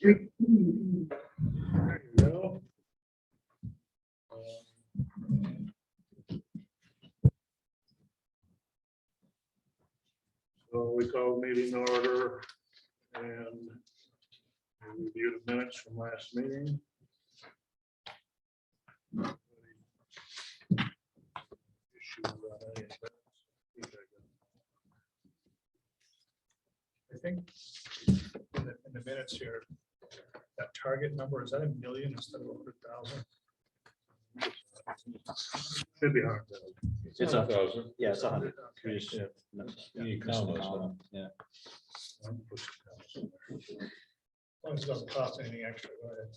There you go. So we called meeting to order and we reviewed the minutes from last meeting. Issues on any of that? I think in the minutes here, that target number, is that a million instead of 100,000? Should be hard. It's a thousand. Yeah, it's 100. Okay. You count us. Yeah. As long as it doesn't cost anything extra, go ahead.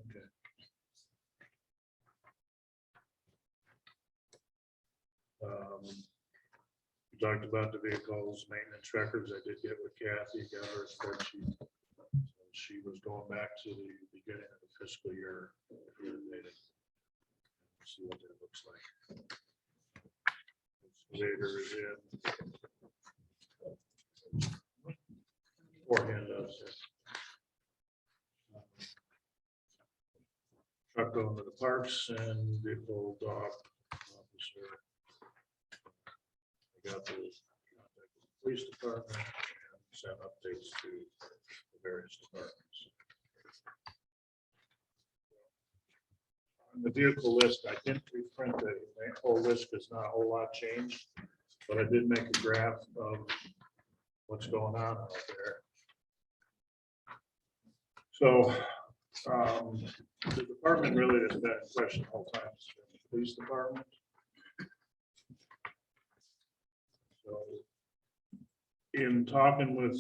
Okay. We talked about the vehicles, maintenance records. I did get with Kathy, got her spreadsheet. So she was going back to the beginning of the fiscal year. See what that looks like. Excavator is in. Forehand of truck going to the parks and vehicle dog officer. I got the contact with the police department and sent updates to the various departments. On the vehicle list, I didn't reprint the whole list because not a whole lot changed, but I did make a graph of what's going on out there. So the department really has been in question the whole time, the police department. So in talking with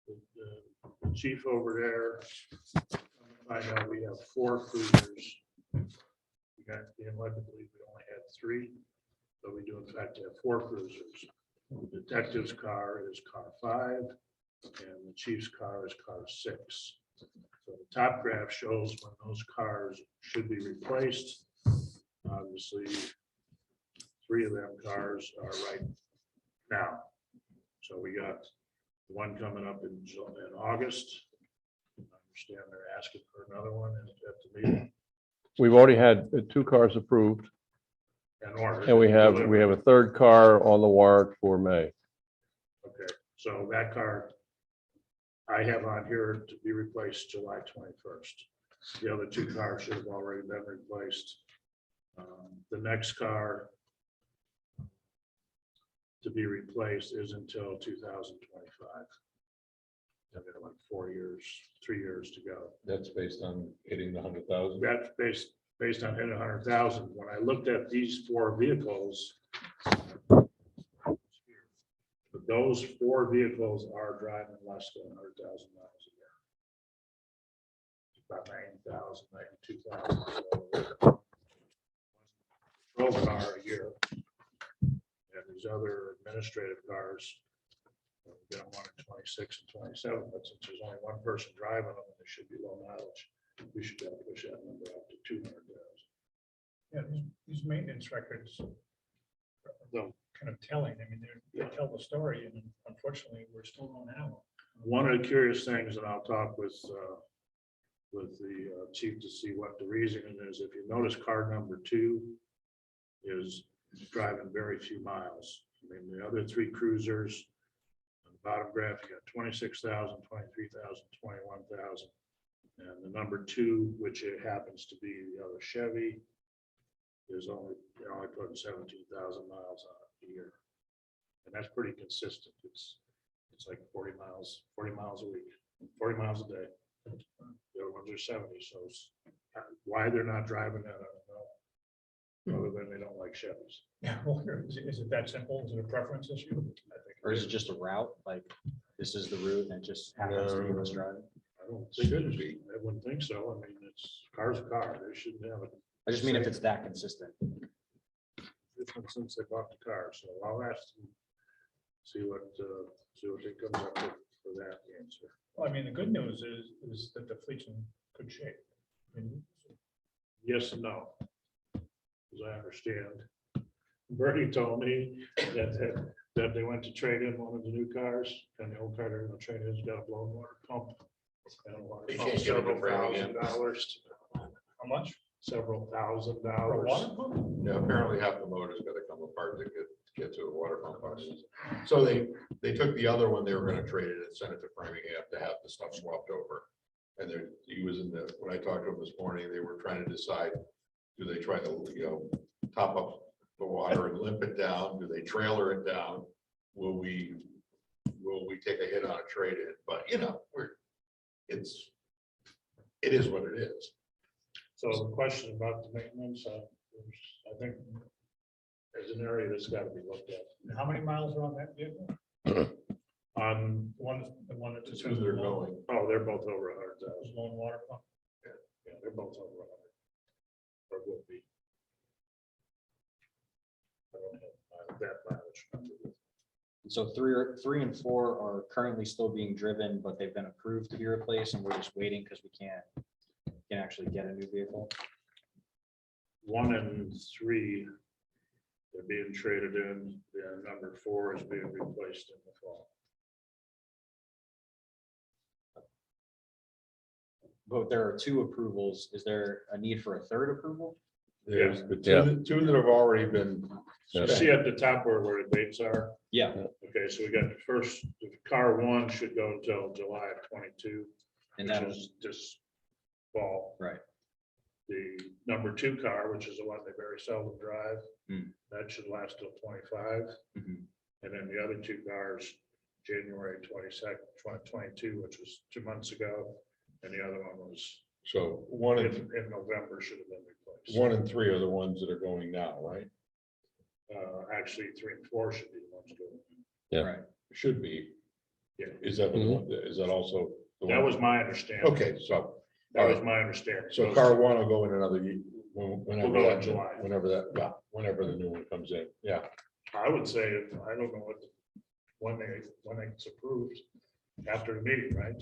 the chief over there, I know we have 4 cruisers. We got being led to believe we only had 3, but we do in fact have 4 cruisers. The detective's car is car 5, and the chief's car is car 6. So the top graph shows when those cars should be replaced. Obviously, 3 of them cars are right now. So we got the one coming up in August. I understand they're asking for another one at the meeting. We've already had 2 cars approved, And ordered. and we have a 3rd car on the warrant for May. Okay, so that car I have on here to be replaced July 21st. The other 2 cars should have already been replaced. The next car to be replaced is until 2025. I've got like 3 years to go. That's based on hitting the 100,000. That's based on hitting 100,000. When I looked at these 4 vehicles, those 4 vehicles are driving less than 100,000 miles a year. About 90,000, 92,000. Patrol car a year. And these other administrative cars, we got one in 26 and 27, but since there's only one person driving them, and they should be low mileage, we should be able to push that number up to 200,000. Yeah, these maintenance records are No. kind of telling. I mean, they tell the story, and unfortunately, we're still don't have them. One of the curious things, and I'll talk with the chief to see what the reasoning is. If you notice, car number 2 is driving very few miles. I mean, the other 3 cruisers, on the bottom graph, you got 26,000, 23,000, 21,000. And the number 2, which it happens to be the other Chevy, is only putting 17,000 miles on it a year. And that's pretty consistent. It's like 40 miles a week, 40 miles a day. The other ones are 70. So why they're not driving that, I don't know. Other than they don't like Chevys. Yeah, I wonder, is it that simple? Is it a preference issue? I think. Or is it just a route? Like this is the route and it just happens to be what's driving? I don't think it would be. I wouldn't think so. I mean, it's car's a car. They shouldn't have it. I just mean if it's that consistent. Different since they bought the car. So I'll ask them, see what they comes up with for that answer. Well, I mean, the good news is that the fleet's in good shape. I mean, Yes and no. As I understand. Bertie told me that they went to trade in one of the new cars, and the old car they're gonna trade in has got a blown water pump You can't get it to frame again. $1,000. How much? Several $1,000. For a water pump? Yeah, apparently half the motor's gotta come apart to get to a water pump. So they took the other one, they were gonna trade it and send it to Framingham to have the stuff swapped over. And there, he was in the, when I talked to him this morning, they were trying to decide, do they try to, top up the water and limp it down? Do they trailer it down? Will we take a hit on a trade-in? But, it is what it is. So the question about the maintenance, I think there's an area that's got to be looked at. And how many miles are on that vehicle? On, The one that just Two has that are the going. oh, they're both over 100,000. lone water pump. Yeah, they're both over 100. Or will be. I don't have that mileage number. So three and four are currently still being driven, but they've been approved to be replaced, and we're just waiting because we can't actually get a new vehicle. 1 and 3, they're being traded in. Yeah, number 4 is being replaced in the fall. But there are 2 approvals. Is there a need for a third approval? There's the Yeah. two that have already been. You spent. see at the top where the dates are? Yeah, Okay, so we got the first, the car 1 should go until July of 22, and which that is this fall. right. The number 2 car, which is the one they very seldom drive, Hmm. that should last till 25. Mhm. And then the other 2 cars, January 22nd, 2022, which was 2 months ago. And the other one was So 1 and in November should have been replaced. 1 and 3 are the ones that are going now, right? Actually, 3 and 4 should be the ones going. Yeah. Right. Should be. Yeah. Is that, Mhm. is that also? the That one? was my understanding. Okay, so, That was my understanding. so Those car two- 1 will go in another year. Whenever Will go in that, July. whenever the new one comes in, yeah. I would say, I don't know when it's approved, after the meeting, right?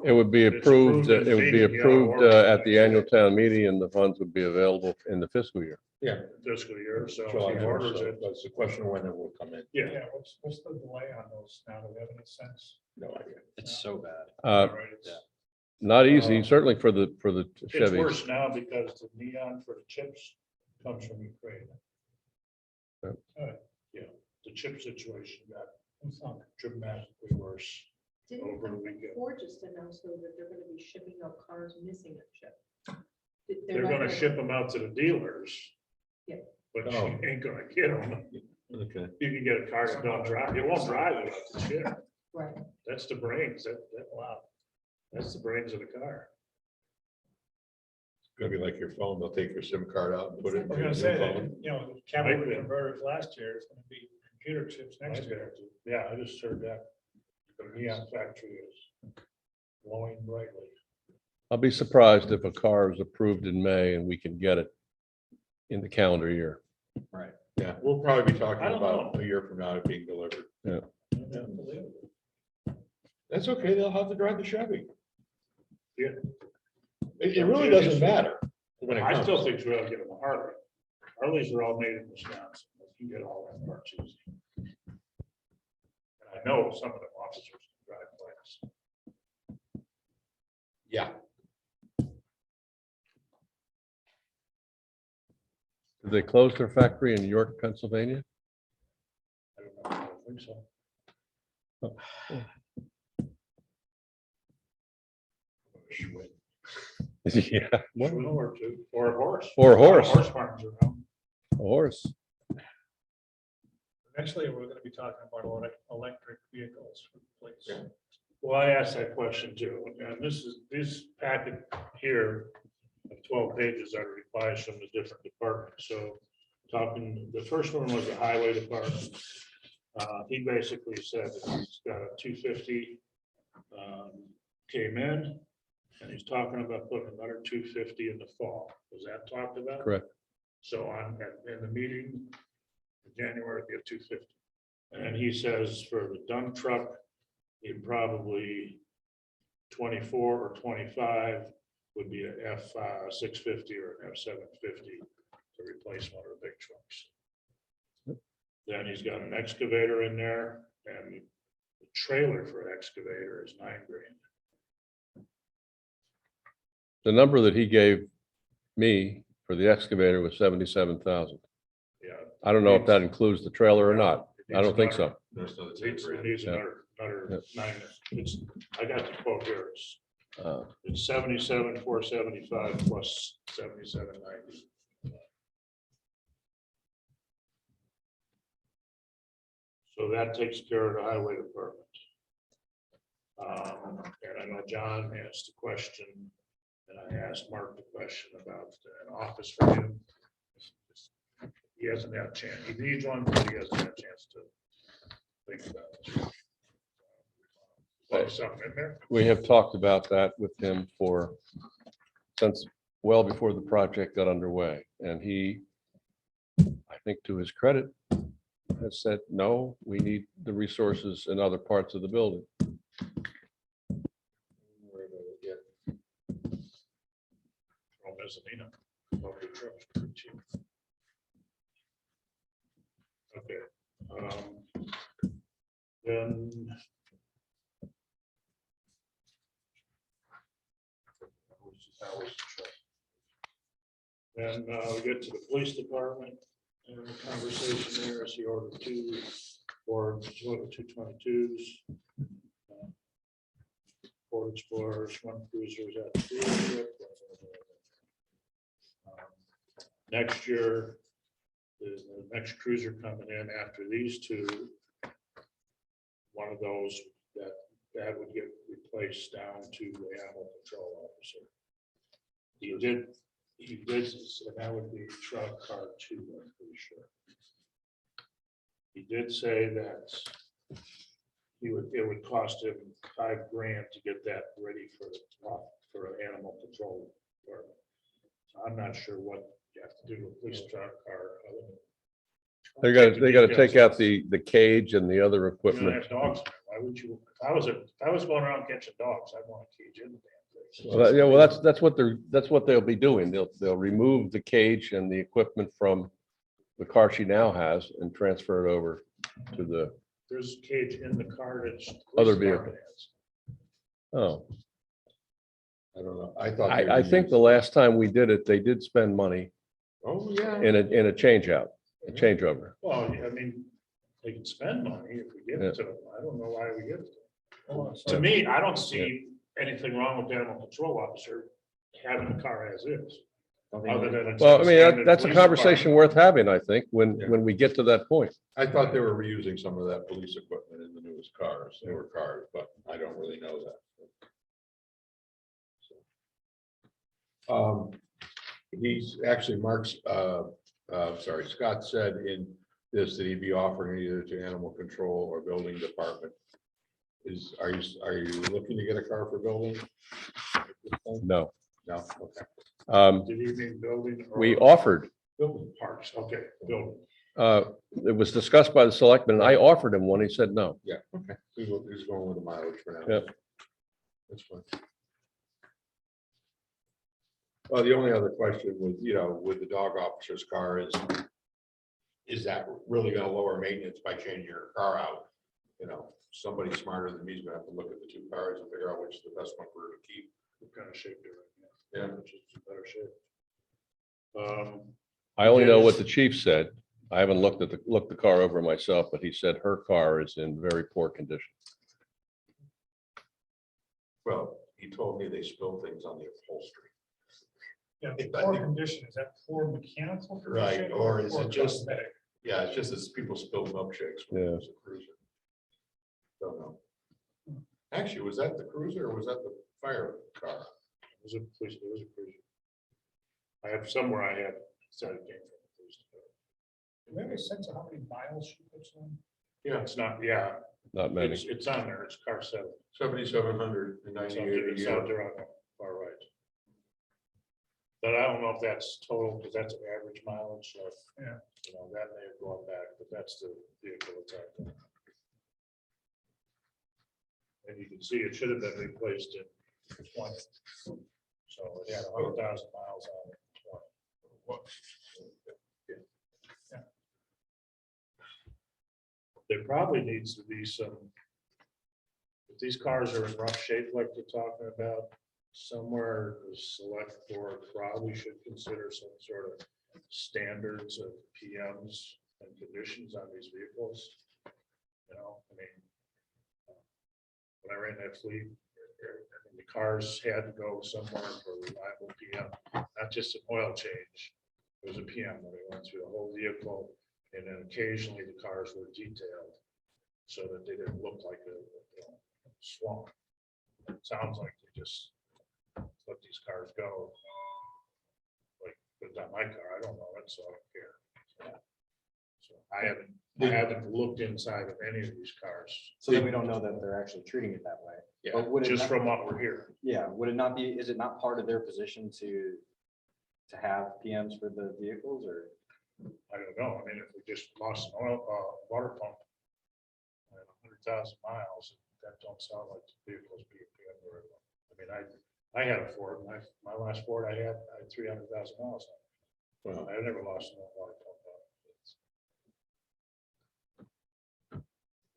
It would be It's approved, approved in it would be meeting, yeah, approved or- at the annual town meeting, and the funds would be available in the fiscal year. Yeah. Fiscal year, so if July he 1st, orders so it, that's the question when it will come in. yeah. Yeah, what's the delay on those now? Do we have any sense? No idea. It's so bad. All right, it's- Not easy, Uh, certainly for the It's Chevys. worse now because the neon for the chips comes from Ukraine. Yep. Yeah, the chip situation got What's on it? dramatically worse Didn't over the weekend. Ford just announced though that they're gonna be shipping out cars missing a chip? They're gonna ship them out to the dealers. Yeah. But Oh. you ain't gonna get them. Okay. You can get a car that don't drive, it won't drive without the chip. Right. That's the brains, wow. That's the brains of the car. It's gonna be like your phone. They'll take your SIM card out and put it I in was your gonna new say that, phone. the cavalry Might be. converters last year is gonna be computer chips next year. Yeah, I just heard that. The neon factory is glowing brightly. I'll be surprised if a car is approved in May and we can get it in the calendar year. Right. Yeah, we'll probably be talking I don't about know. a year from now it being delivered. Unbelievable. That's okay. They'll have to drive the Chevy. Yeah. It really doesn't matter. When it I still comes. think we ought to get them a Harley. Harleys are all made in Wisconsin. You can get all that parts easy. And I know some of the officers can drive class. Yeah. Did they close their factory in York, Pennsylvania? I don't know, I don't think so. Yeah, One or two, or a horse. Or a horse. Horse farms around. a horse. Eventually, we're gonna be talking about electric vehicles for the police. Well, I asked that question too, and this packet here of 12 pages that replies from the different departments, so talking, the first one was the highway department. He basically said that he's got a 250 came in, and he's talking about putting another 250 in the fall. Was that talked about? Correct. So in the meeting, in January, we have 250. And he says for the dump truck, he probably 24 or 25 would be a F 650 or an F 750 to replace one of the big trucks. Then he's got an excavator in there, and the trailer for excavator is $9,000. The number that he gave me for the excavator was 77,000. Yeah. I don't know if that includes the trailer or not. I don't think so. There's no It needs another nine. It's, I got the quote here. It's 77,475 plus 77,90. So that takes care of the highway department. And I know John asked a question, and I asked Mark the question about an office for him. He hasn't had a chance. He needs one, but he hasn't had a chance to think about it. Something in there. We have talked about that with him since well before the project got underway. And he, I think to his credit, has said, no, we need the resources in other parts of the building. Or mezzanine. Lovely trucks, pretty cheap. Okay. Then. And we get to the police department, and the conversation there is he ordered 2 Ford 222s. 4 Explorers, 1 Cruisers at the dealership. Next year, the next cruiser coming in after these 2, one of those that would get replaced down to the animal control officer. He did, and that would be truck car 2, I'm pretty sure. He did say that it would cost him $5,000 to get that ready for an animal control department. So I'm not sure what you have to do with police truck car. They got to take out the cage and the other You don't equipment. have dogs. Why would you? If I was going around catching dogs, I'd want a cage in the damn thing. Well, yeah, well, that's what they'll be doing. They'll remove the cage and the equipment from the car she now has and transfer it over to the, There's a cage in the car that's. Other vehicle. oh. I don't know. I thought. they I think the reused- last time we did it, they did spend money Oh, yeah. in a changeover. Well, I mean, they can spend money if we give it to them. I don't know why we give it to them. To me, I don't see anything wrong with the animal control officer having the car as is. Other than. it's Well, I mean, standard that's a police conversation department. worth having, I think, when Yeah. we get to that point. I thought they were reusing some of that police equipment in the newest cars, newer cars, but I don't really know that. He's actually, Scott said in this that he'd be offering either to animal control or building department. Are you looking to get a car for building? No. No, okay. Did you mean building? or We offered, Building parks, okay, building. it was discussed by the selectmen, and I offered him one. He said no. Yeah, okay. He's going with the mileage for now. Yeah. That's fine. Well, the only other question was, with the dog officer's car is that really gonna lower maintenance by changing your car out? Somebody smarter than me is gonna have to look at the 2 cars and figure out which is the best one for her to keep. What kind of shape they're in? Yeah. Which is in better shape. I only know what the chief said. I haven't looked the car over myself, but he said her car is in very poor condition. Well, he told me they spill things on the upholstery. Yeah, I poor think- condition, is that poor mechanical? Right, condition or is poor it just- cosmetic? Yeah, it's just as people spill milkshakes when Yeah. it's a cruiser. Don't know. Actually, was that the cruiser or was that the fire car? It was a police, it was a cruiser. I have somewhere I have said it came from the police department. Do we have a sense of how many miles she puts on? Yeah, it's not, yeah, Not many. it's on there, it's car 7. 7,798 a It's out year. there on the far right. But I don't know if that's total, because that's an average mileage, so. Yeah. That may have gone back, but that's the vehicle it's out there. And you can see it should have been replaced in 20. So it had 100,000 miles on it. in 20. Yeah. There probably needs to be some. If these cars are in rough shape like you're talking about, somewhere the select board probably should consider some sort of standards of PMs and conditions on these vehicles. You know, I mean, when I ran that fleet, I mean, the cars had to go somewhere for a reliable PM, not just an oil change. It was a PM where they went through the whole vehicle, and then occasionally the cars were detailed so that they didn't look like a swamp. It sounds like they just let these cars go. Like, but not my car, I don't know it, so I don't care. So I haven't looked inside of any of these cars, So then we don't know that they're actually treating it that way. Yeah, But would it just not- from what we're hearing. Yeah, would it not be, is it not part of their position to have PMs for the vehicles or? I don't know. I mean, if we just lost an oil, water pump at 100,000 miles, that don't sound like the vehicle's being PM very well. I mean, I had a Ford, my last Ford I had 300,000 miles on it. Well, I never lost an water pump.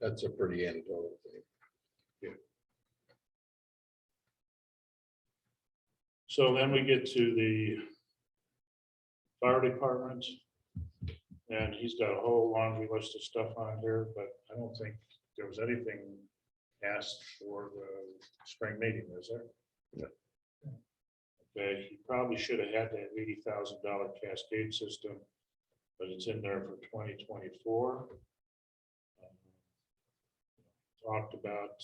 that's a pretty anecdotal thing. So then we get to the fire department. And he's got a whole laundry list of stuff on here, but I don't think there was anything asked for the spring meeting, is there? No. Okay, he probably should have had that $80,000 cascade system, but it's in there for 2024. Talked about,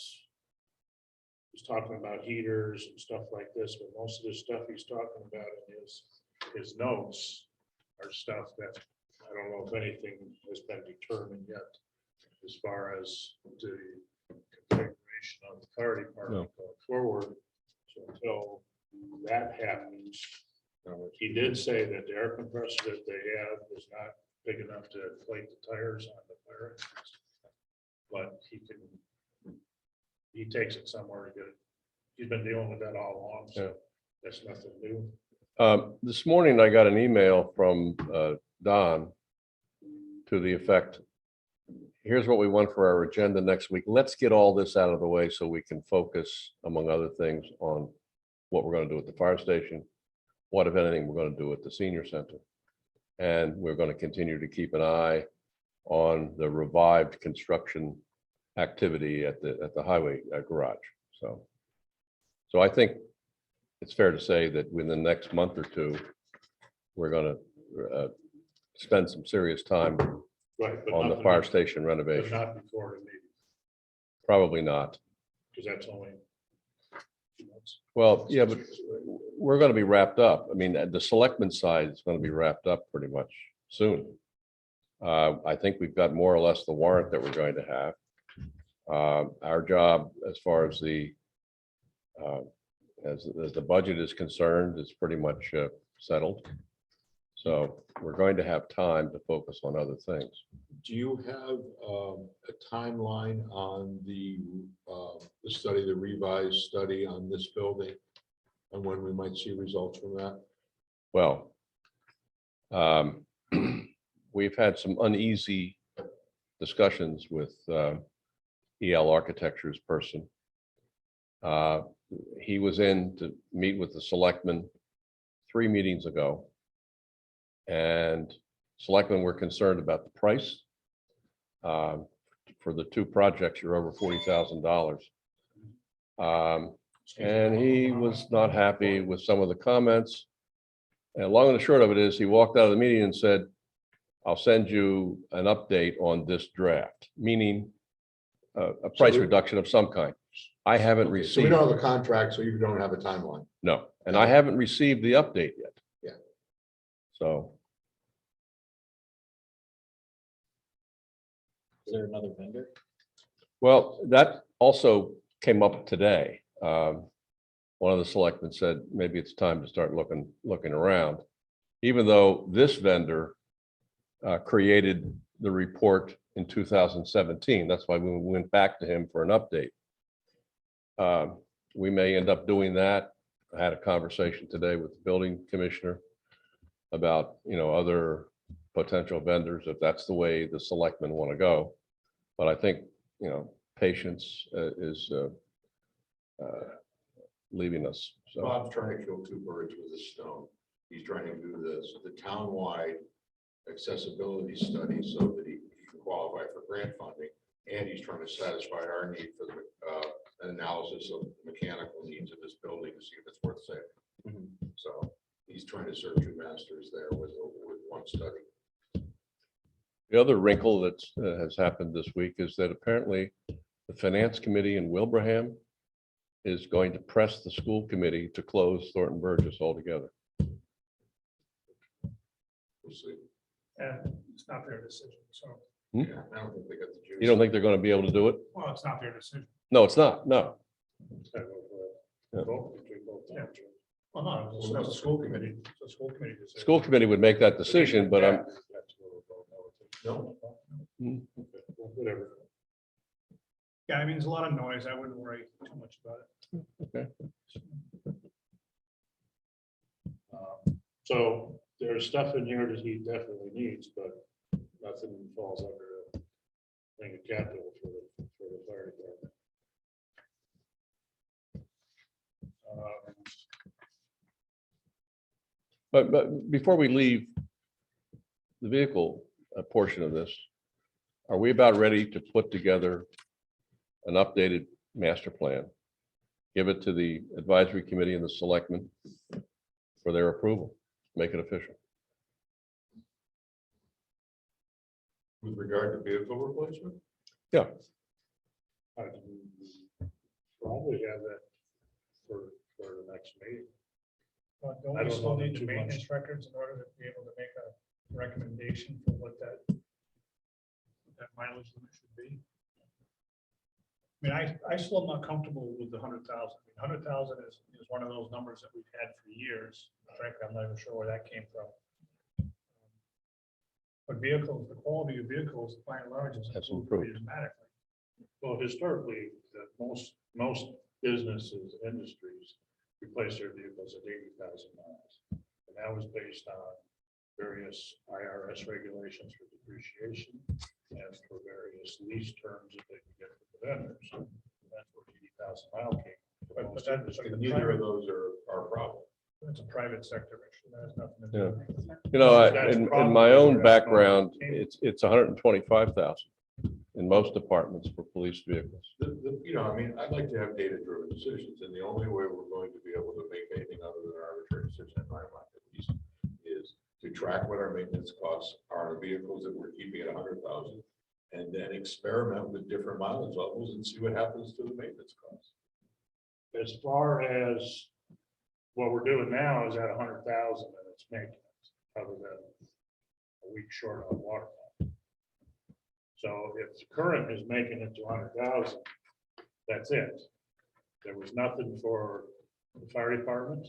he's talking about heaters and stuff like this, but most of the stuff he's talking about in his notes are stuff that I don't know if anything has been determined yet as far as the configuration of the fire department going forward. So until that happens, he did say that the air compressor that they have is not big enough to inflate the tires on the fire engines. But he takes it somewhere to get it. He's been dealing with that all along, so that's nothing new. This morning, I got an email from Don to the effect, here's what we want for our agenda next week. Let's get all this out of the way so we can focus, among other things, on what we're going to do at the fire station, what, if anything, we're going to do at the senior center. And we're going to continue to keep an eye on the revived construction activity at the highway garage. So I think it's fair to say that within the next month or two, we're going to spend some serious time Right. But on the nothing- fire station But renovation. not before the meeting, Probably not. because that's only 2 months. Well, yeah, but we're going to be wrapped up. I mean, the selectmen side is going to be wrapped up pretty much soon. I think we've got more or less the warrant that we're going to have. Our job, as far as the budget is concerned, is pretty much settled. So we're going to have time to focus on other things. Do you have a timeline on the study, the revised study on this building? And when we might see results from that? Well, we've had some uneasy discussions with EL Architecture's person. He was in to meet with the selectmen 3 meetings ago. And selectmen were concerned about the price. For the 2 projects, you're over $40,000. And he was not happy with some of the comments. And long and the short of it is, he walked out of the meeting and said, I'll send you an update on this draft, meaning a price reduction of some kind. I haven't Okay, so we received, don't have a contract, so you don't have a timeline. no, and I haven't received the update yet. Yeah. So, Is there another vendor? well, that also came up today. One of the selectmen said, maybe it's time to start looking around. Even though this vendor created the report in 2017, that's why we went back to him for an update. We may end up doing that. I had a conversation today with the building commissioner about, other potential vendors, if that's the way the selectmen want to go. But I think, patience is leaving us. So, Bob's trying to kill two birds with a stone. He's trying to do the townwide accessibility study so that he can qualify for grant funding. And he's trying to satisfy our need for the an analysis of mechanical needs of this building to see if it's worth saving. Mhm. So he's trying to serve two masters there with one study. the other wrinkle that has happened this week is that apparently the finance committee in Wilbraham is going to press the school committee to close Thornton Burgess altogether. We'll see. And it's not their decision, so, Hmm? Yeah, I don't think they got the juice. You don't think they're going to be able to do it? well, it's not their decision. No, it's not. No. Yeah. Both between both towns. Well, no, it's the school committee, it's the school committee decision. School committee would make that decision, but I'm, No, Whatever. Yeah, I mean, there's a lot of noise. I wouldn't worry too much about it. So there's stuff in here that he definitely needs, but nothing falls under a thing of capital for the fire department. but before we leave the vehicle portion of this, are we about ready to put together an updated master plan? Give it to the advisory committee and the selectmen for their approval, make it official. with regard to vehicle replacement, I can probably have that for the next meeting. Don't I we don't still know need the too much. maintenance records in order to be able to make a recommendation for what that mileage limit should be? I mean, I still am not comfortable with the 100,000. 100,000 is one of those numbers that we've had for years. Frankly, I'm not even sure where that came from. But vehicles, the quality of vehicles, by and large, has Has improved improved. dramatically. Well, historically, most businesses, industries replace their vehicles at 80,000 miles. And that was based on various IRS regulations for depreciation and for various lease terms that they can get from the vendors. So that's where 80,000 mile came. from. But that- Most and the neither of private- those are our problem. It's a private sector issue. That has nothing to do Yeah. with it. You know, That's in probably my where own that's background, going. it's 125,000 in most departments for police vehicles. You know, I mean, I'd like to have data-driven decisions, and the only way we're going to be able to make anything other than an arbitrary decision, in my mind at least, is to track what our maintenance costs are on vehicles that we're keeping at 100,000, and then experiment with different mileage levels and see what happens to the maintenance costs. As far as what we're doing now is at 100,000 and it's maintenance, other than a week short on water. pump. So if the current is making it to 100,000, that's it. There was nothing for the fire department.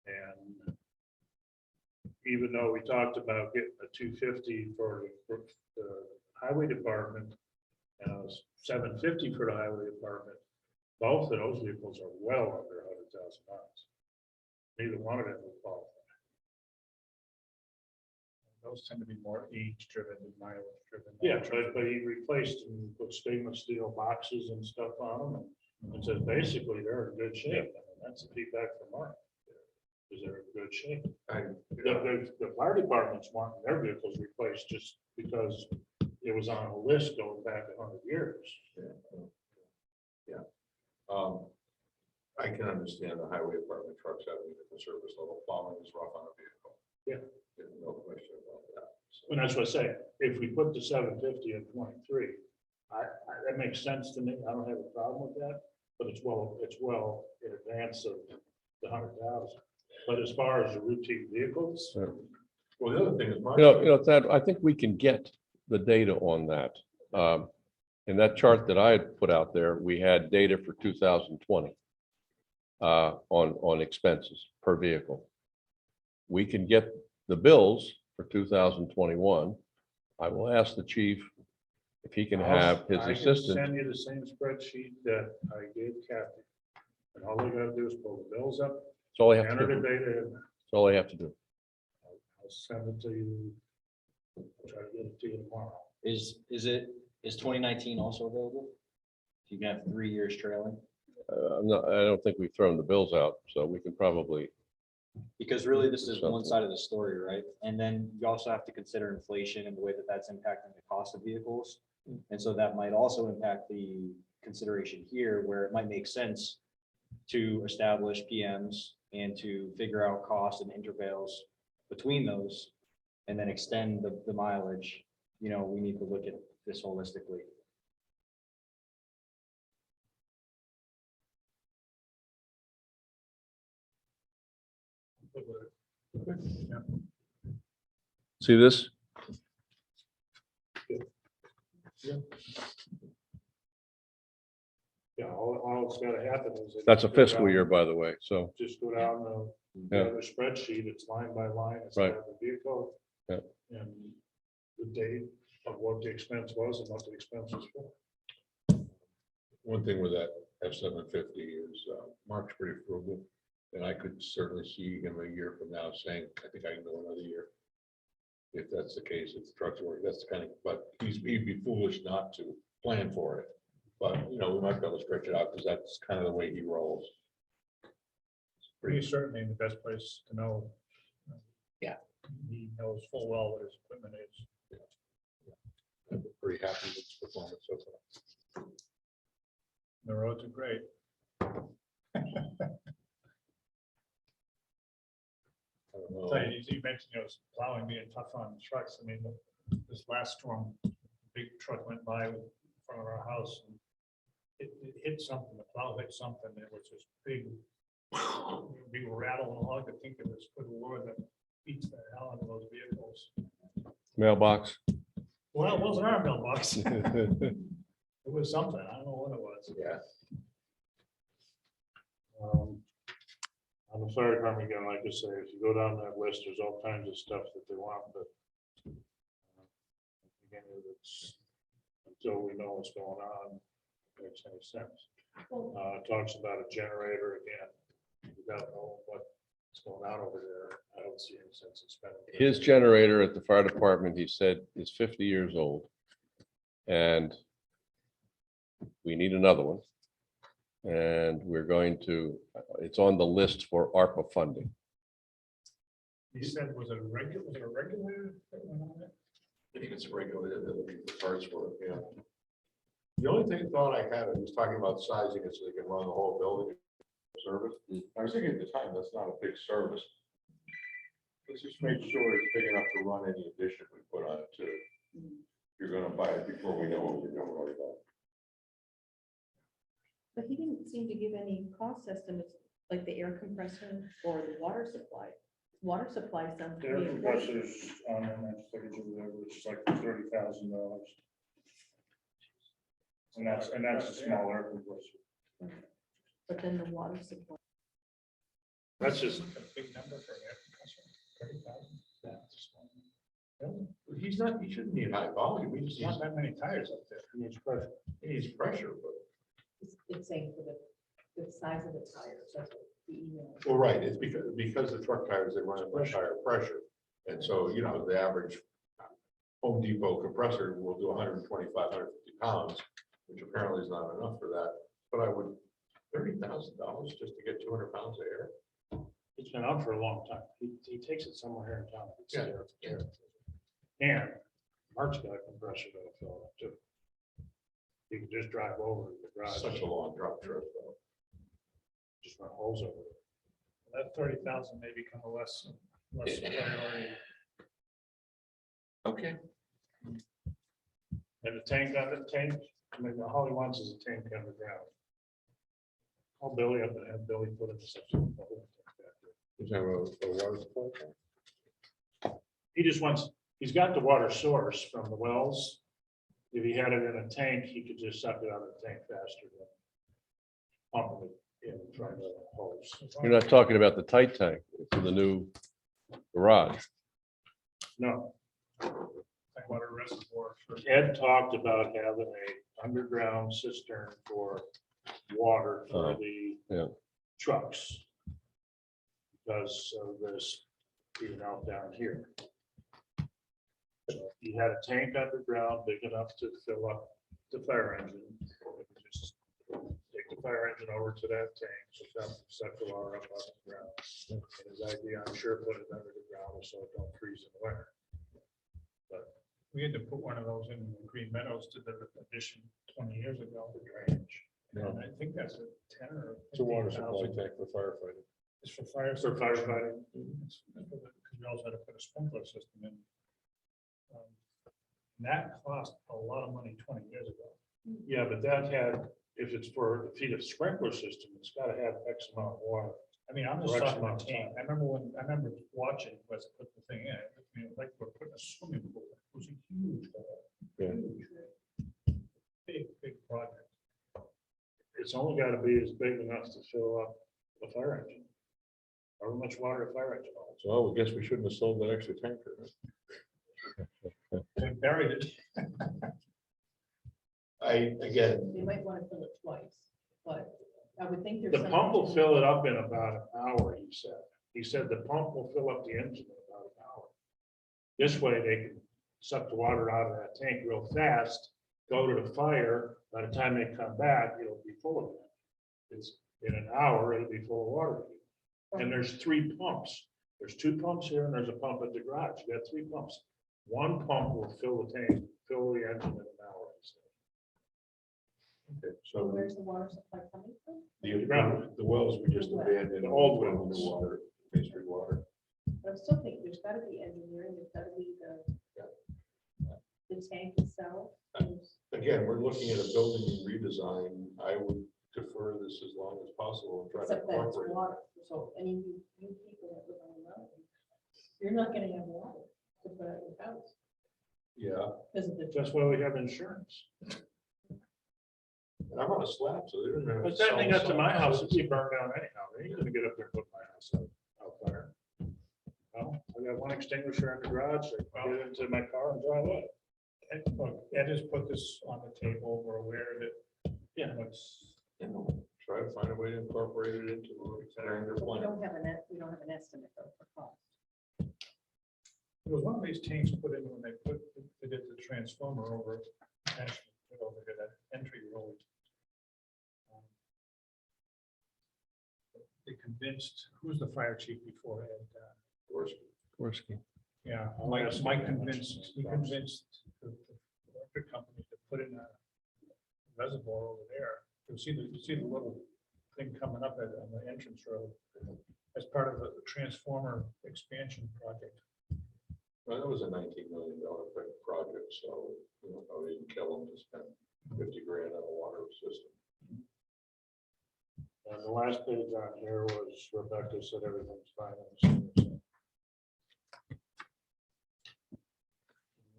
And even though we talked about getting a 250 for the highway department, and it was 750 for the highway department, both of those vehicles are well under 100,000 miles. Neither one of them will qualify. Those tend to be more age driven than mileage driven. Yeah, but he replaced and put stainless steel boxes and stuff on them, and said basically they're in good shape. I mean, that's the feedback from Mark. Is they're in good shape. The fire department's wanting their vehicles replaced just because it was on a list going back 100 years. I can understand the highway department trucks having a different service level, plowing is rough on a vehicle. Yeah. There's no question about that. So, And that's what I say, if we put the 750 in 23, that makes sense to me. I don't have a problem with that, but it's well in advance of the 100,000. But as far as the routine vehicles, Well, the other thing is, Mark. Thad, I think we can get the data on that. In that chart that I had put out there, we had data for 2020 on expenses per vehicle. We can get the bills for 2021. I will ask the chief if he can have his I can assistant. send you the same spreadsheet that I gave Kathy. And all they gotta do is pull the bills up, That's all I have to enter the do. data in. That's all I have to do. I'll send it to you. I'll try to get it to you tomorrow. Is 2019 also available? You can have 3 years trailing. I don't think we've thrown the bills out, so we can probably, Because really, this is one Something. side of the story, right? And then you also have to consider inflation and the way that that's impacting the cost of vehicles. And so that might also impact the consideration here, where it might make sense to establish PMs and to figure out costs and intervals between those, and then extend the mileage. You know, we need to look at this holistically. see this? Yeah, all that's gotta happen is. That's a fiscal year, by the way, so, Just go down the Yeah. other spreadsheet, it's line by line, it's Right. got the vehicle. Yeah. And the date of what the expense was and what the expense was for. One thing with that F-750 is Mark's pretty frugal. And I could certainly see him a year from now saying, I think I can go another year. If that's the case, if the trucks work, that's the kind of, but he'd be foolish not to plan for it. But, you know, we might be able to stretch it out because that's kind of the way he rolls. He's certainly the best place to know. Yeah. He knows full well what his equipment is. I'm pretty happy with his performance so far. The roads are great. I don't know. So you mentioned, plowing being tough on trucks. I mean, this last storm, a big truck went by in front of our house. And it hit something, the plow hit something, it was this big rattle and log. I think it was good Lord that beats the hell out of those vehicles. Mailbox. Well, it wasn't our mailbox. It was something, I don't know what it was. Yeah. On the fire department, again, like I say, if you go down that list, there's all kinds of stuff that they want, but. Again, it's, until we know what's going on, makes any sense. Talks about a generator again. We don't know what's going on over there. I don't see any sense in spending. His generator at the fire department, he said, is 50 years old. And we need another one. And we're going to, it's on the list for ARPA funding. He said, was it a regulator that went on it? I think it's regulated, that'll be the parts for it, yeah. The only thought I had, I was talking about sizing it so they can run the whole building service. I was thinking at the time, that's not a big service. Let's just make sure it's big enough to run any addition we put on it too. You're gonna buy it before we know what we're gonna worry about. But he didn't seem to give any cost estimates, like the air compressor or the water supply. Water supply sounds. Air pretty important. compressors on that page over there, which is like $30,000. And that's a small air compressor. But then the water supply. That's just, A big number for an air compressor, 30,000. He shouldn't need high volume, There's not that many tires up there. he needs pressure. he needs pressure, but. It's saying for the size of the tires, that's what the email. Well, right, it's because the truck tires, they run at much higher pressure. And so, you know, the average Home Depot compressor will do 125, 150 pounds, which apparently is not enough for that. But I would, $30,000 just to get 200 pounds of air. It's been out for a long time. He takes it somewhere here in town. It's Yeah, there, yeah. And Mark's got a compressor that'll fill up too. You can just drive over to the garage. Such a long truck trip though. Just run holes over it. That 30,000 may become a less priority. Okay. And the tank, I mean, all he wants is a tank underground. Call Billy up and have Billy put it in such a. Is that a water supply? He just wants, he's got the water source from the wells. If he had it in a tank, he could just suck it out of the tank faster than pumping it in and trying to hose. You're not talking about the tight tank for the new garage. No, Water reservoir. Ed talked about having a underground cistern for water for Oh, the yeah. trucks. Because of this being out down here. So he had a tank underground big enough to fill up the fire engine. Just take the fire engine over to that tank, so that suck the water up off the ground. And his idea, I'm sure, put it under the ground so it don't freeze in the winter. But We had to put one of those in Green Meadows to the addition 20 years ago. the drainage, And I think that's a 10 or. It's a water supply 15,000. tank for firefighting. It's for fire. for firefighting, Because we also had to put a sprinkler system in. And that cost a lot of money 20 years ago. yeah, but that had, if it's for the feed a sprinkler system, it's gotta have X amount of water. I mean, I'm just Correct talking about amount of tank. time. I remember watching, was put the thing in, I mean, like we're putting a swimming pool. It was a huge, Yeah. huge, big project. It's only gotta be as big enough to fill up the fire engine. However much water a fire engine holds. So I guess we shouldn't have sold that extra tanker. They buried it. Again, They might want to fill it twice, but I would think there's. The some pump will engine- fill it up in about an hour, he said. He said the pump will fill up the engine in about an hour. This way they can suck the water out of that tank real fast, go to the fire. By the time they come back, it'll be full of it. It's in an hour, it'll be full of water. And there's 3 pumps. There's 2 pumps here and there's a pump at the garage. You got 3 pumps. One pump will fill the tank, fill the engine in an hour. he said. okay, So so where's the water supply coming from? the wells we just abandoned, The old the wells. new water, Main Street water. But I'm still thinking there's gotta be engineering, there's gotta be the tank itself. Again, we're looking at a building redesign. I would defer this as long as possible and try to Except that it's incorporate. water, so any of you people that live on the mountain, you're not gonna have water to put out your house Yeah, because of the. That's why we have insurance. and I'm on a slab, so they're gonna. But that thing up to my house, it'd be burned down anyhow. They ain't gonna get up there and put my house out fire. Well, I got one extinguisher in the garage, I can get into my car and drive away. Look, Ed has put this on the table, we're aware of it. Yeah. What's, Try to find a way to incorporate it into a grander We plan. don't have we don't have an estimate though for cost. there was one of these tanks put in when they did the transformer over at that entry road. They convinced, who was the fire chief before Ed? Gorski. Yeah, I'll Mike ask him how much convinced, it he costs. convinced the electric company to put in a reservoir over there. You see the little thing coming up on the entrance road as part of the transformer expansion project. Well, that was a $19 million project, so I would even kill them to spend 50 grand on a water system. And the last page on here was Rebecca said everything's fine. on the senior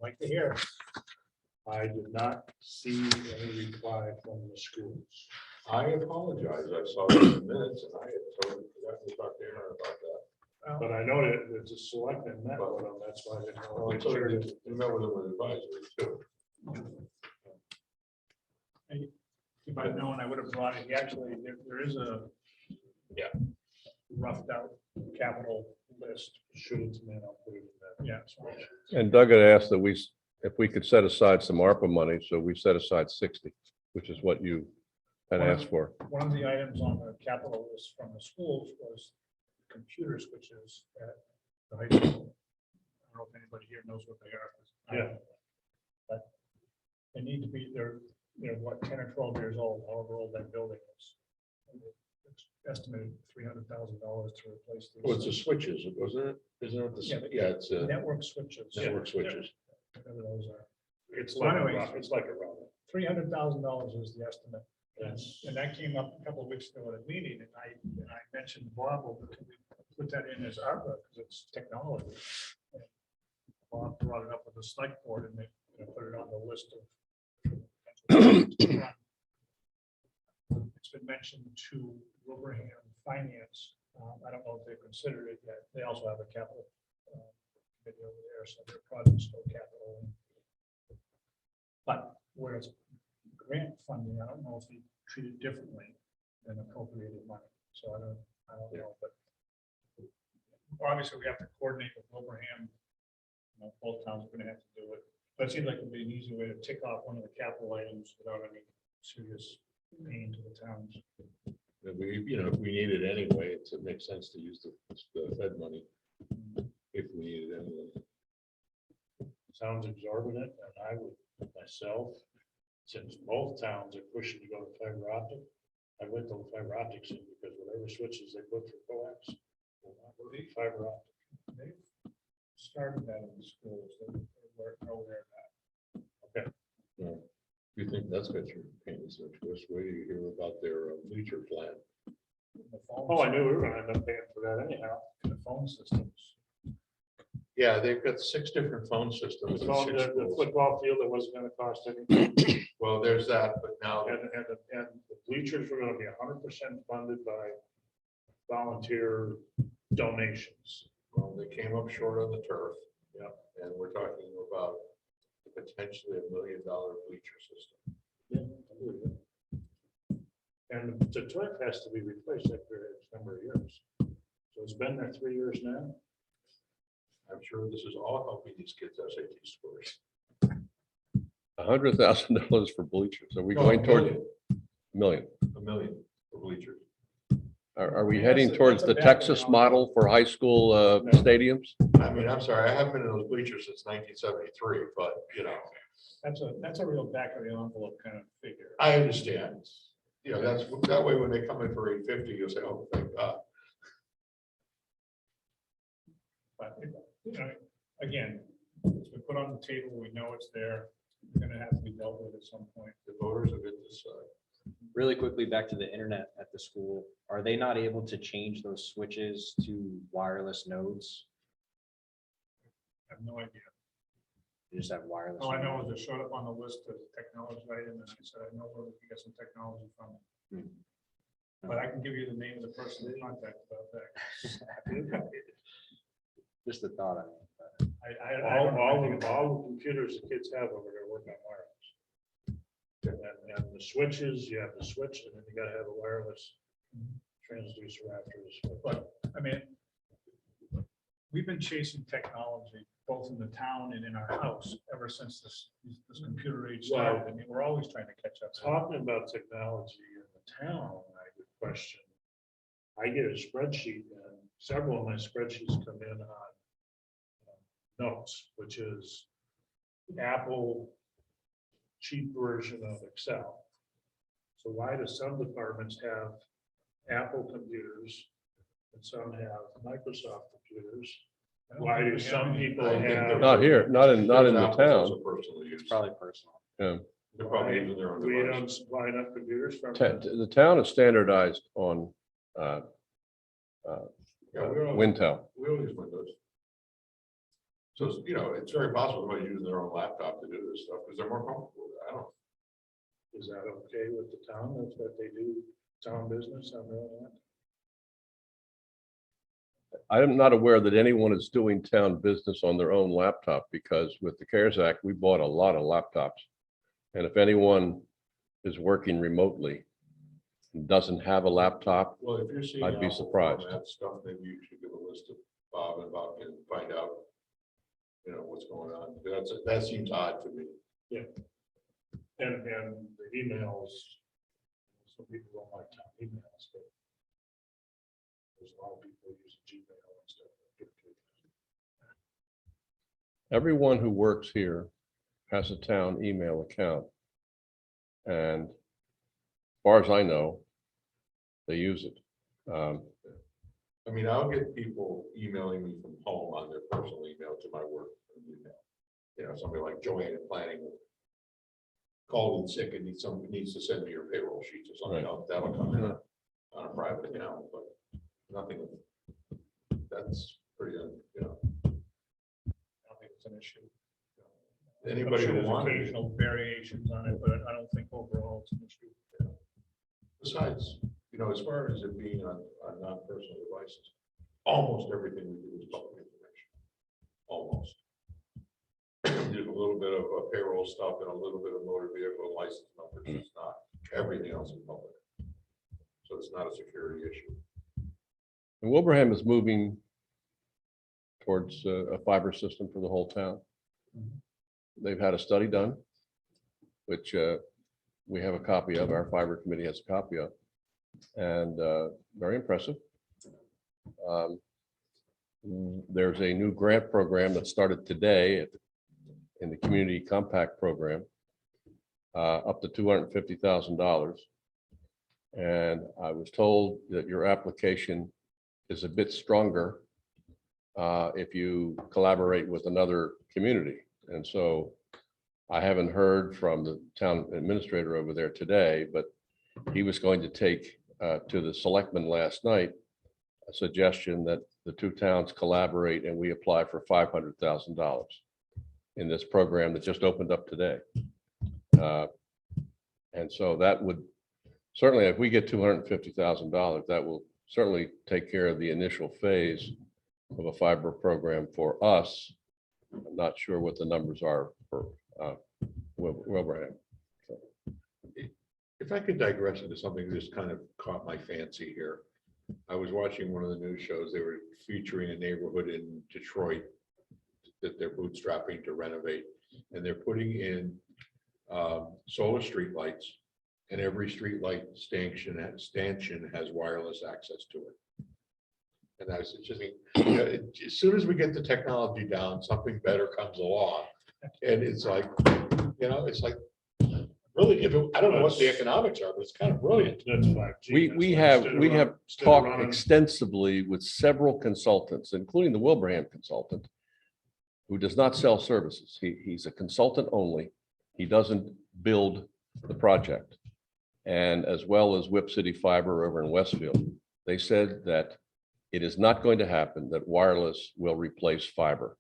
Like to hear. center. I did not see any reply from the schools. I apologize. I saw it in the minutes and I had totally forgotten to talk to Aaron about that. But I know that it's a selectment met with them, that's why I didn't know. Well, if I they told shared you, it. you met with him with advisory too. If I'd known, I would have brought it. He actually, there is a roughed out capital list. Shoot it to me and I'll put it in that. Yeah. so- And Doug had asked that if we could set aside some ARPA money, so we set aside 60, which is what you had asked for. One of the items on the capital list from the schools was computer switches at the high school. I don't know if anybody here knows what they are. Yeah. But they need to be, they're, what, 10 or 12 years old, however old that building is. It's estimated $300,000 to replace these. Well, it's the switches, wasn't it? Isn't it? Yeah, Yeah, it's Network switches. network switches. Whatever those are. It's So like, anyways, it's like a router. $300,000 is the estimate. Yes. And that came up a couple of weeks ago at a meeting, and I mentioned Bob, well, can we put that in as ARPA, because it's technology. And Bob brought it up with the select board, and they put it on the list of. It's been mentioned to Wilbraham Finance. I don't know if they've considered it yet. They also have a capital committee over there, so their projects go capital. But where it's grant funding, I don't know if they treat it differently than appropriated money. So I don't know, but obviously we have to coordinate with Wilbraham. Both towns are gonna have to do it. But it seems like it'd be an easy way to tick off one of the capital items without any serious pain to the towns. If we, if we need it anyway, it makes sense to use the Fed money. If we need it anyway. Sounds exorbitant, and I would myself, since both towns are pushing to go to fiber optic, I went to fiber optics in because whatever switches they put for coax will not work with fiber optic. They've started that in the schools. They're aware of that. You think that's got your paint search? Wait do you hear about their bleacher plan? The phone Oh, I knew we were gonna end up paying for that anyhow. The phone systems. Yeah, they've got 6 different phone systems. in 6 The schools. football field, that wasn't gonna cost anything, Well, there's that, but now, and the bleachers were gonna be 100% funded by volunteer donations. well, they came up short on the turf. Yeah. And we're talking about potentially $1 million bleacher system. Yeah, I believe it. And the turf has to be replaced after a number of years. So it's been there 3 years now. I'm sure this is all helping these kids' SAT scores. $100,000 for bleachers. Are we No, going $1 toward million. a million? $1 million for bleachers. Are we Yeah, heading that's a- towards that's a the bad Texas thing. model for high school stadiums? I mean, I'm sorry, I haven't been in those bleachers since 1973, but, That's a real back of the envelope kind of figure. I understand. That's, that way when they come in for 850, you'll say, oh, thank God. But, again, it's been put on the table. We know it's there. It's gonna have to be dealt with at some point. The voters have been decided. Really quickly, back to the internet at the school. Are they not able to change those switches to wireless nodes? I have no idea. You just have wireless. All I know nodes? is it showed up on the list as a technology item, and I said, I know where we can get some technology from it. But I can give you the name of the person to contact about that. Just a thought. All don't know. all the computers the kids have over there work on wireless. And the switches, you have the switch, and then you gotta have a wireless transducer after the switch. But, I mean, we've been chasing technology, both in the town and in our house, ever since this computer age started. I mean, we're always trying to catch up. Talking about technology in the town, I would question. I get a spreadsheet, and several of my spreadsheets come in on Notes, which is Apple cheap version of Excel. So why do some departments have Apple computers and some have Microsoft computers? I don't Why think do we some have any- people I think have? they're- Not here, not in the Apple's town. also personal use. It's probably personal. Yeah. They're probably using their own We device. don't supply enough computers from. The town is standardized on Yeah, we all Wintel. use Windows. So, it's very possible somebody's using their own laptop to do this stuff because they're more comfortable with it. I don't. Is that okay with the town? That's what they do, town business on their own? I'm not aware that anyone is doing town business on their own laptop because with the CARES Act, we bought a lot of laptops. And if anyone is working remotely, and doesn't have a laptop, Well, if you're seeing. I'd be Apple surprised. format stuff, maybe you should give a list of Bob and Bob can find out, what's going on. That seems odd to me. And the emails, some people don't like town emails, but there's a lot of people using Gmail and stuff. everyone who works here has a town email account. And as far as I know, they use it. I mean, I'll get people emailing me from home on their personal email to my work email. Somebody like Joanne in planning called in sick and needs to send me your payroll sheets or something. That'll come in on a private account, but nothing. That's pretty, I don't think it's an issue. anybody I'm sure who there's wanted it. occasional variations on it, but I don't think overall it's an issue. Besides, as far as it being on non-personal devices, almost everything we do is public information. Almost. There's a little bit of payroll stuff and a little bit of motor vehicle license numbers. It's not everything else is public. So it's not a security issue. And Wilbraham is moving towards a fiber system for the whole town. They've had a study done, which we have a copy of, our fiber committee has a copy of, and very impressive. There's a new grant program that started today in the Community Compact Program, up to $250,000. And I was told that your application is a bit stronger if you collaborate with another community. And so I haven't heard from the town administrator over there today, but he was going to take to the selectmen last night a suggestion that the two towns collaborate and we apply for $500,000 in this program that just opened up today. And so that would certainly, if we get $250,000, that will certainly take care of the initial phase of a fiber program for us. I'm not sure what the numbers are for Wilbraham. If I could digress into something that just kind of caught my fancy here. I was watching one of the news shows. They were featuring a neighborhood in Detroit that they're bootstrapping to renovate. And they're putting in solar streetlights, and every streetlight stanchion has wireless access to it. And I was just thinking, you know, as soon as we get the technology down, something better comes along. And it's like, you know, it's like, really, I don't know what the economics are, but it's kind of brilliant. That's 5G. We That's have why instead of talked running- extensively with several consultants, including the Wilbraham consultant, who does not sell services. He's a consultant only. He doesn't build the project. And as well as Whip City Fiber over in Westfield, they said that it is not going to happen that wireless will replace fiber.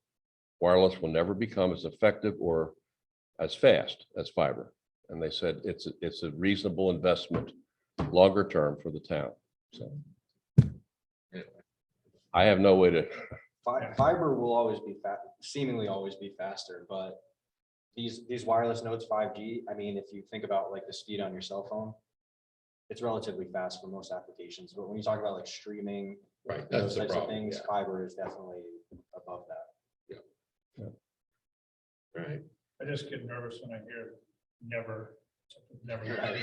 Wireless will never become as effective or as fast as fiber. And they said it's a reasonable investment, longer term for the town. So I have no way to. Fiber will always be seemingly always be faster, but these wireless nodes, 5G, I mean, if you think about like the speed on your cell phone, it's relatively fast for most applications. But when you talk about like streaming, Right, those that's the types of problem. things, Yeah. fiber is definitely above that. Right. I just get nervous when I hear never. Right.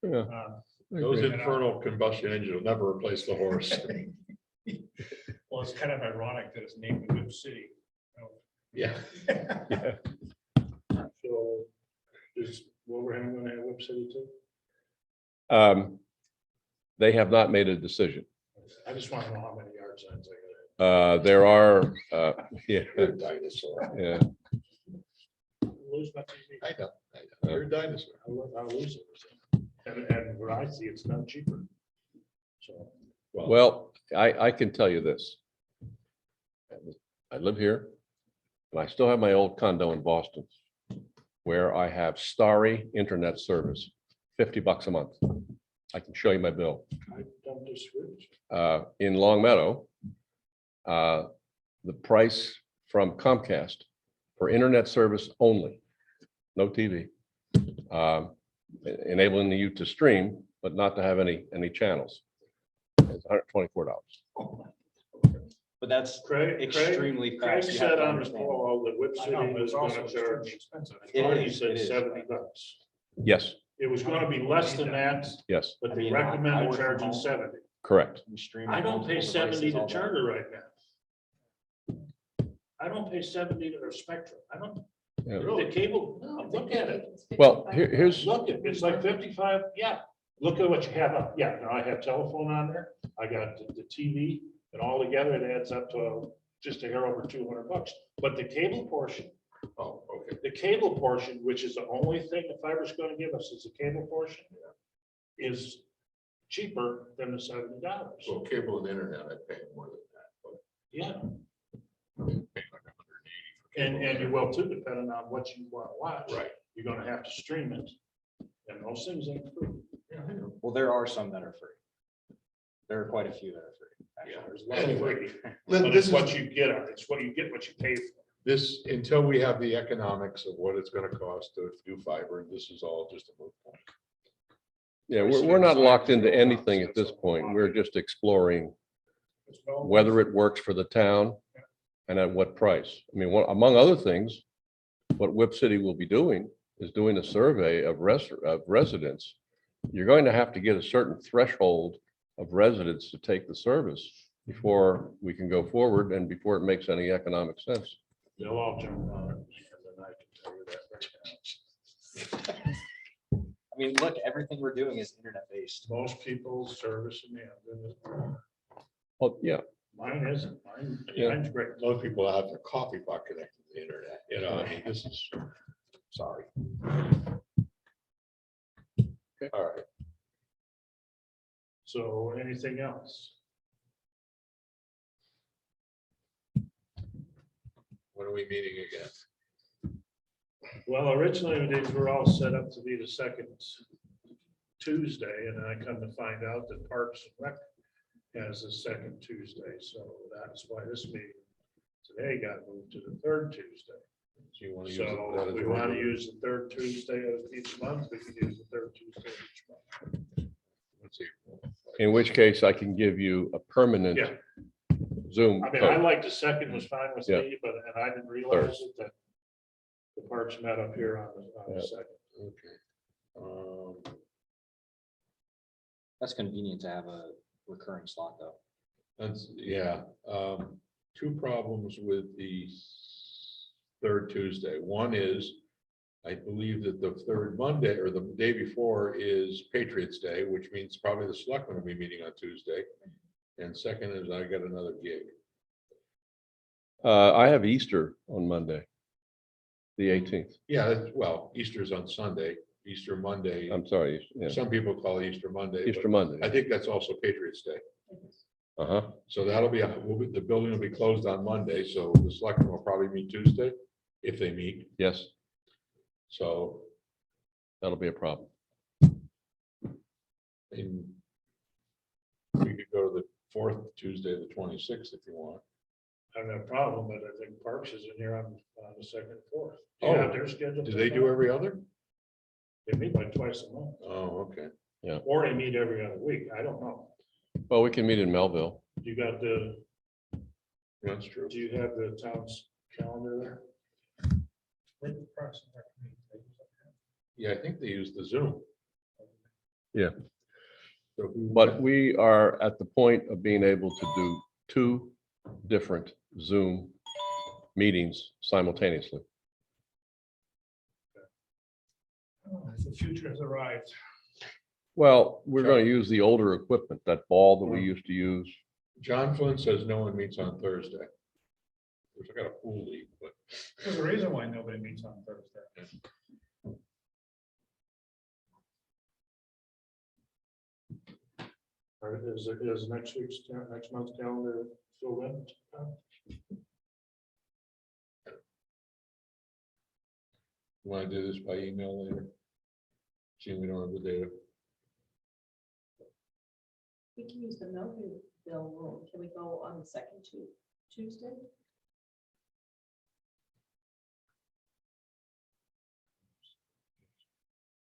Yeah, Um, Those agree. infernal combustion engines will never replace the horse. Well, it's kind of ironic that it's named the Whip City. Yeah. Yeah. So is Wilbraham going to have Whip City too? They have not made a decision. I just want to know how many yard signs I got. There are, yeah, You're a dinosaur. yeah. Lose my TV. I know. You're a dinosaur. I'll lose it. And where I see it's done cheaper. So. Well, I can tell you this. I live here, and I still have my old condo in Boston, where I have Starry internet service, $50 a month. I can show you my bill. I don't disagree with you. In Long Meadow, the price from Comcast for internet service only, no TV, enabling you to stream, but not to have any channels. It's $124. But that's Craig extremely Craig fast. You have said to on the understand. call that Whip I City know, but was it's going also to extremely charge. expensive. It Already is, said it is. $70. Yes, It was going to be less than that, yes, but I they mean, I recommended work from charging home. 70. correct. You stream I on don't pay multiple 70 devices to all day. Charter right now. I don't pay 70 to Spectrum. I don't, Yeah. the cable, no, look at it. Well, here's, Look, it's like 55, yeah. Look at what you have up. Yeah, now I have telephone on there. I got the TV, and all together it adds up to just a hair over $200. But the cable portion, Oh, okay. the cable portion, which is the only thing the fiber's going to give us is the cable portion, is cheaper than the $70. So cable and internet, I pay more than that. But Yeah, I pay like 180 for cable and you will too, depending on what you want to watch. Right. You're going to have to stream it, and those things ain't free. Yeah, I know. Well, there are some that are free. There are quite a few that are free. Yeah. actually. There's a lot of Anyway, free, Let- but this it's is- what you get. It's what you get, what you pay for. This, until we have the economics of what it's gonna cost to do fiber, this is all just a moot point. yeah, we're not locked into anything at this point. We're just exploring whether it works for the town and at what price. I mean, among other things, what Whip City will be doing is doing a survey of residents, you're going to have to get a certain threshold of residents to take the service before we can go forward and before it makes any economic sense. They'll all jump on it, and then I can tell you that right now. I mean, look, everything we're doing is internet based. Most people's service in Hamden, Well, yeah, mine isn't, Yeah. mine's great. Most people have their coffee pot connected to the internet, you know, I mean, this is, sorry. All right, So anything else? when are we meeting again? Well, originally these were all set up to be the second Tuesday, and I come to find out that Parks and Rec has the second Tuesday, so that's why this meeting today got moved to the third Tuesday. So you want to use So that if as we a want to regular- use the third Tuesday of each month, we can use the third Tuesday of each month. let's see. in which case I can give you a permanent Yeah. Zoom. I mean, I code. like the second was fine with Yeah. me, but, and I didn't realize it, that the Parks met up here on the Yeah. second. Okay. That's convenient to have a recurring slot though. That's, yeah, two problems with the third Tuesday. One is, I believe that the third Monday or the day before is Patriots Day, which means probably the selectmen will be meeting on Tuesday. And second is I got another gig. I have Easter on Monday, the 18th. Yeah, well, Easter's on Sunday, Easter Monday. I'm sorry, yeah, Some people call it Easter Monday. but Easter Monday. I think that's also Patriots Day. Uh-huh. So that'll be, the building will be closed on Monday, so the selectmen will probably meet Tuesday if they meet. Yes, So that'll be a problem. in, we could go to the fourth Tuesday, the 26th, if you want. I have no problem, but I think Parks is in here on the second, and fourth. Do Oh, you have their schedule? Do they do every other? They meet like twice a month, Oh, okay. or they meet every other week. I don't know. Well, we can meet in Melville. You got the, That's true. do you have the town's calendar there? Where did the Parks and Rec meet? They use that? Yeah, I think they use the Zoom. Yeah. So who- But we are at the point of being able to do 2 different Zoom meetings simultaneously. Oh, the future has arrived. Well, we're going to use the older equipment, that ball that we used to use. John Flynn says no one meets on Thursday. Which I got a pool league, but There's a reason why nobody meets on Thursday. Or is next month's calendar filled in? you want to do this by email later? See, we don't have the data. We can use the Melville room. Can we go on the second Tuesday?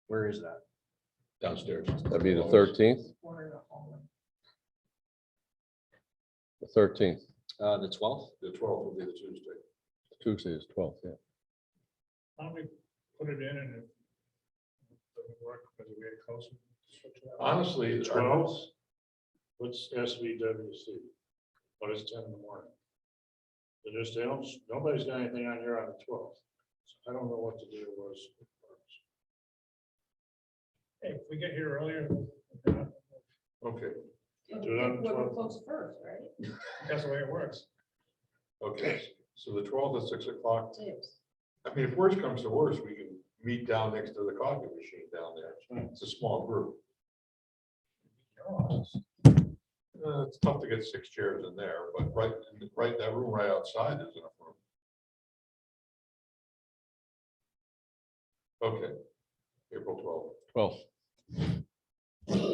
Where is that? Downstairs. That'd be the 13th, Or in the hallway? the 13th. The 12th? The 12th will be the Tuesday. Tuesday is 12th, yeah. Why don't we put it in and if it doesn't work because we get closer? switch it out? Honestly, 12? What's SVWC? What is 10 in the morning? They don't, nobody's got anything on here on the 12th. So I don't know what the deal was. Hey, if we get here earlier, okay, Do it on the Whoever 12th. close first, right? that's the way it works. okay. So the 12th at 6 o'clock. Tips. I mean, if worse comes to worse, we can meet down next to the coffee machine down there. It's a small group. It's tough to get 6 chairs in there, but right, that room right outside is enough room. Okay, April 12th. 12th.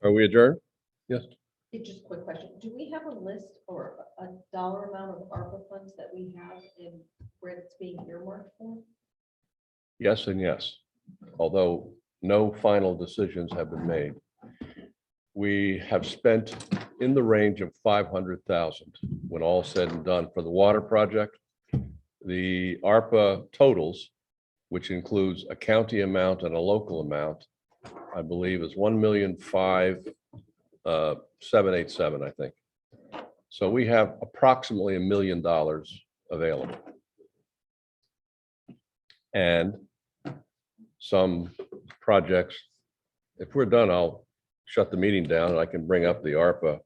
Are we adjourned? Yes. It's just a quick question. Do we have a list or a dollar amount of ARPA funds that we have and where it's being earmarked for? Yes and yes. Although no final decisions have been made. We have spent in the range of 500,000 when all said and done for the water project. The ARPA totals, which includes a county amount and a local amount, I believe is 1,005,787, I think. So we have approximately $1 million available. And some projects, if we're done, I'll shut the meeting down and I can bring up the ARPA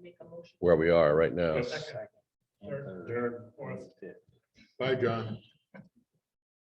Make a motion. where we are right now. Second, And third, third, fourth. fifth. Bye, John.